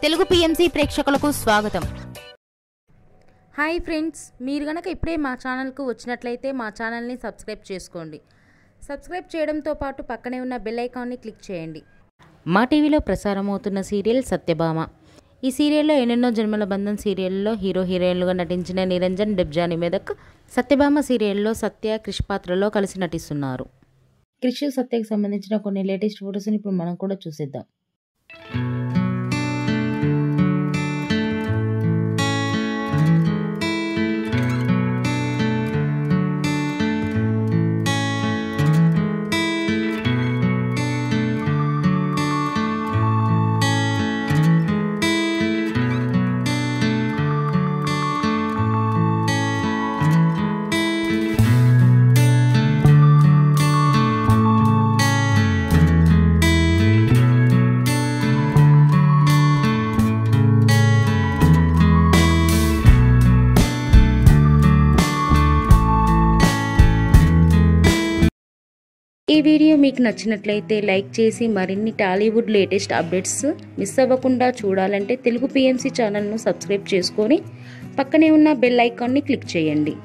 Telugu PMC ప్రేక్షకులకు స్వాగతం. Hi friends, మీరు గనక ఇప్పుడే మా ఛానల్కు వచ్చినట్లయితే మా ఛానల్ని సబ్స్క్రైబ్ చేసుకోండి. సబ్స్క్రైబ్ చేయడంతో పాటు పక్కనే ఉన్న బెల్ ఐకాన్ని క్లిక్ చేయండి. మా టీవీలో ప్రసారం అవుతున్న సీరియల్ సత్యభామ. ఈ సీరియల్లో ఎన్నెన్నో జన్మల బంధం సీరియల్లో హీరో హీరోయిన్లుగా నటించిన నిరంజన్, డెబ్జాని మెదక్ సత్యభామ సీరియల్లో సత్య, క్రిష్ పాత్రలో కలిసి నటిస్తున్నారు. క్రిష్, సత్యకి సంబంధించిన కొన్ని లేటెస్ట్ ఫొటోస్ని ఇప్పుడు మనం కూడా చూసేద్దాం. ఈ వీడియో మీకు నచ్చినట్లయితే లైక్ చేసి మరిన్ని టాలీవుడ్ లేటెస్ట్ అప్డేట్స్ మిస్ అవ్వకుండా చూడాలంటే తెలుగు పిఎంసి ఛానల్ను సబ్స్క్రైబ్ చేసుకొని పక్కనే ఉన్న బెల్ ఐకాన్ని క్లిక్ చేయండి.